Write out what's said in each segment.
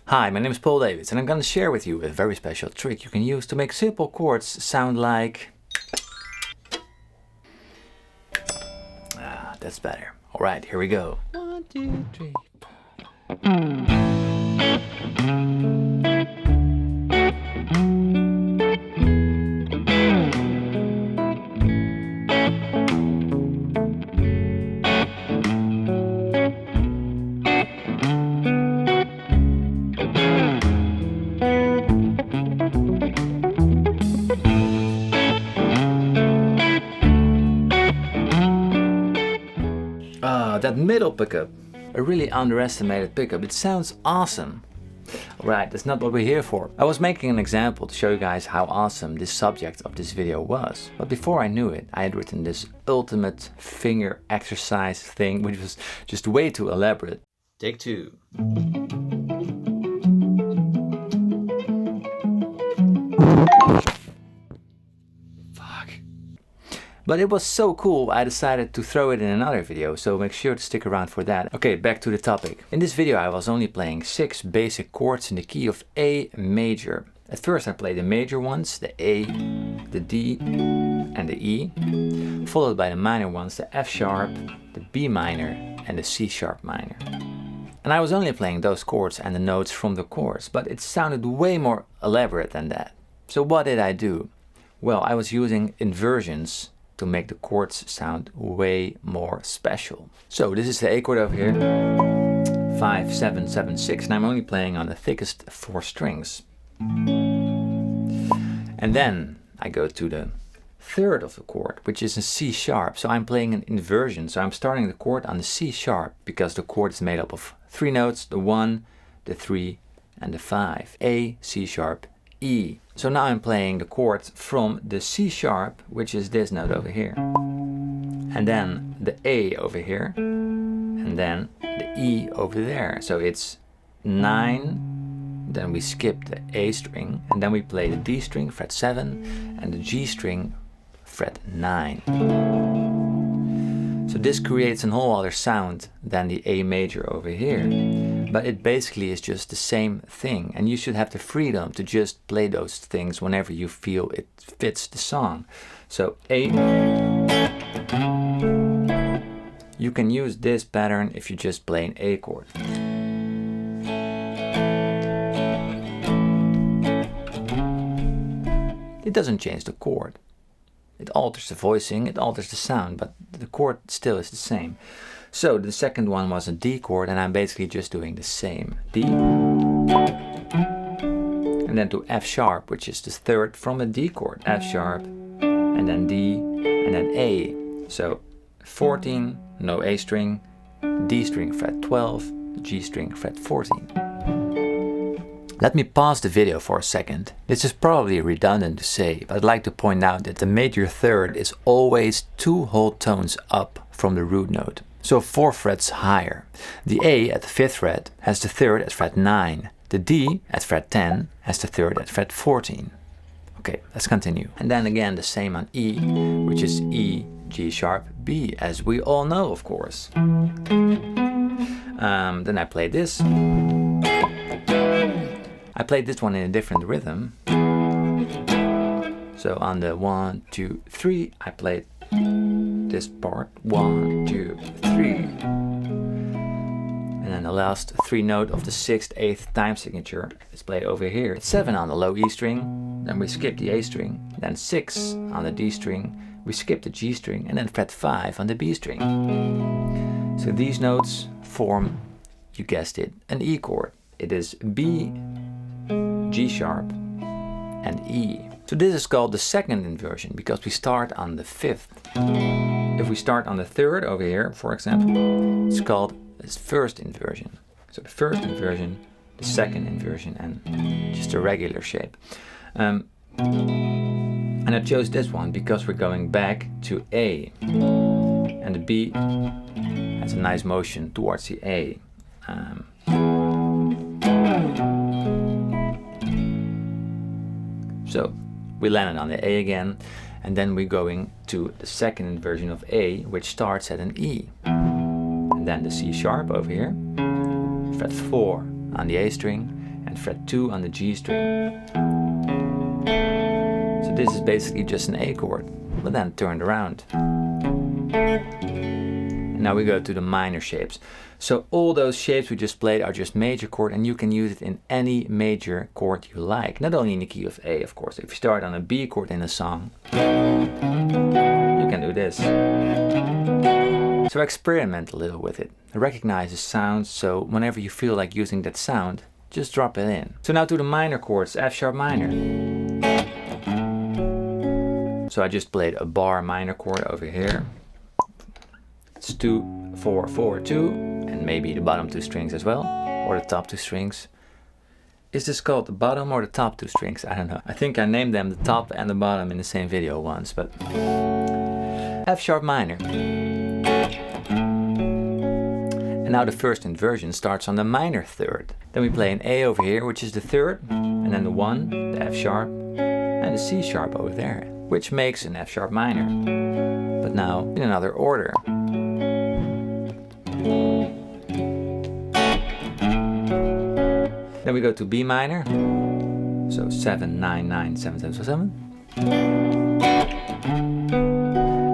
Hi, my name is Paul Davids and I'm going to share with you a very special trick you can use to make simple chords sound like... that's better. Alright, here we go. 1, 2, 3. That middle pickup, a really underestimated pickup. It sounds awesome. Right, that's not what we're here for. I was making an example to show you guys how awesome this subject of this video was. But before I knew it, I had written this ultimate finger exercise thing, which was just way too elaborate. Take 2. But it was so cool, I decided to throw it in another video, so make sure to stick around for that. Okay, back to the topic. In this video I was only playing 6 basic chords in the key of A major. At first I played the major ones, the A, the D and the E, followed by the minor ones, the F sharp, the B minor and the C sharp minor. And I was only playing those chords and the notes from the chords, but it sounded way more elaborate than that. So what did I do? Well, I was using inversions to make the chords sound way more special. So this is the A chord over here, 5, 7, 7, 6, and I'm only playing on the thickest 4 strings. And then I go to the third of the chord, which is a C sharp. So I'm playing an inversion. So I'm starting the chord on the C sharp because the chord is made up of 3 notes, the 1, the 3 and the 5. A, C sharp, E. So now I'm playing the chord from the C sharp, which is this note over here, and then the A over here, and then the E over there. So it's 9, then we skip the A string, and then we play the D string, fret 7, and the G string, fret 9. So this creates a whole other sound than the A major over here. But it basically is just the same thing, and you should have the freedom to just play those things whenever you feel it fits the song. So A, you can use this pattern if you just play an A chord. It doesn't change the chord. It alters the voicing, it alters the sound, but the chord still is the same. So the second one was a D chord, and I'm basically just doing the same. D, and then to F sharp, which is the third from a D chord. F sharp, and then D, and then A. So 14, no A string, D string fret 12, G string fret 14. Let me pause the video for a second. This is probably redundant to say, but I'd like to point out that the major third is always 2 whole tones up from the root note. So 4 frets higher. The A at the 5th fret has the 3rd at fret 9. The D at fret 10 has the 3rd at fret 14. Okay, let's continue. And then again the same on E, which is E, G sharp, B, as we all know, of course. Then I play this. I played this one in a different rhythm. So on the 1, 2, 3, I played this part, 1, 2, 3. And then the last 3 note of the 6th, 8th time signature is played over here. It's 7 on the low E string, then we skip the A string, then 6 on the D string, we skip the G string, and then fret 5 on the B string. So these notes form, you guessed it, an E chord. It is B, G sharp, and E. So this is called the second inversion because we start on the 5th. If we start on the 3rd over here, for example, it's called this first inversion. So the first inversion, the second inversion, and just a regular shape. And I chose this one because we're going back to A, and the B has a nice motion towards the A. So we landed on the A again, and then we're going to the second inversion of A, which starts at an E. And then the C sharp over here, fret 4 on the A string, and fret 2 on the G string. So this is basically just an A chord, but then turned around. And now we go to the minor shapes. So all those shapes we just played are just major chord, and you can use it in any major chord you like. Not only in the key of A, of course. If you start on a B chord in a song, you can do this. So experiment a little with it. Recognize the sounds, so whenever you feel like using that sound, just drop it in. So now to the minor chords, F sharp minor. So I just played a bar minor chord over here. It's 2, 4, 4, 2, and maybe the bottom 2 strings as well, or the top 2 strings. Is this called the bottom or the top 2 strings? I don't know. I think I named them the top and the bottom in the same video once, but F sharp minor. And now the first inversion starts on the minor third. Then we play an A over here, which is the third, and then the 1, the F sharp, and the C sharp over there, which makes an F sharp minor, but now in another order. Then we go to B minor, so 7, 9, 9, 7, 7, 7.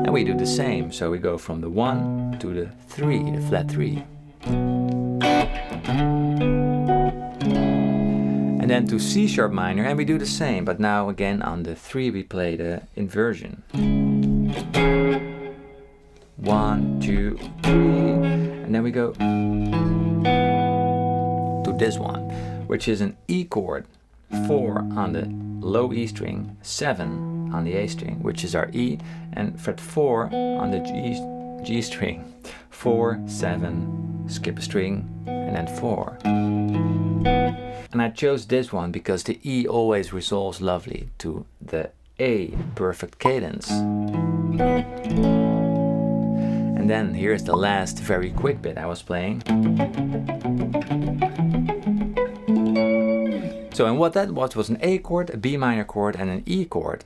And we do the same, so we go from the 1 to the 3, the flat 3. And then to C sharp minor, and we do the same, but now again on the 3 we play the inversion. 1, 2, 3, and then we go to this one, which is an E chord, 4 on the low E string, 7 on the A string, which is our E, and fret 4 on the G string, 4, 7, skip a string, and then 4. And I chose this one because the E always resolves lovely to the A perfect cadence. And then here's the last very quick bit I was playing. So and what that was an A chord, a B minor chord, and an E chord.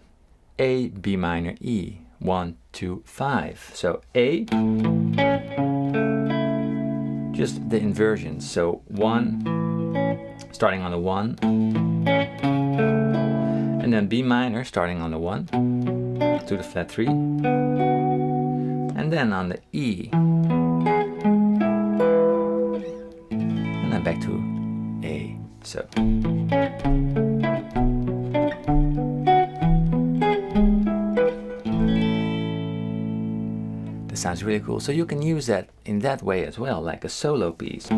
A, B minor, E. 1, 2, 5. So A, just the inversions. So 1, starting on the 1, and then B minor starting on the 1 to the flat 3, and then on the E, and then back to A. So this sounds really cool. So you can use that in that way as well, like a solo piece.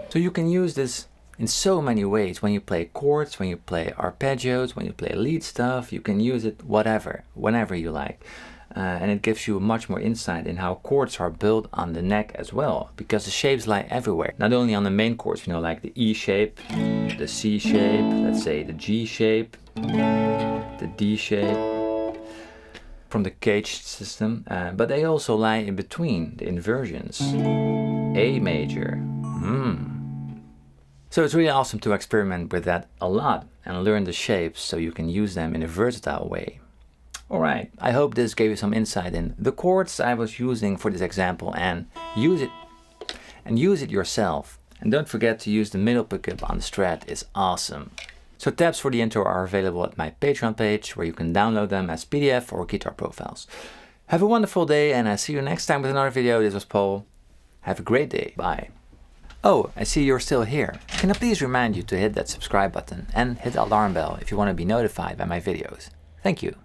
So you can use this in so many ways. When you play chords, when you play arpeggios, when you play lead stuff, you can use it whenever you like. And it gives you much more insight in how chords are built on the neck as well, because the shapes lie everywhere. Not only on the main chords, like the E shape, the C shape, let's say the G shape, the D shape, from the caged system, but they also lie in between the inversions. A major. So it's really awesome to experiment with that a lot and learn the shapes so you can use them in a versatile way. Alright, I hope this gave you some insight in the chords I was using for this example, and use it yourself. And don't forget to use the middle pickup on the Strat, it's awesome. So tabs for the intro are available at my Patreon page, where you can download them as PDF or guitar profiles. Have a wonderful day, and I see you next time with another video. This was Paul. Have a great day. Bye. Oh, I see you're still here. Can I please remind you to hit that subscribe button and hit the alarm bell if you want to be notified by my videos. Thank you.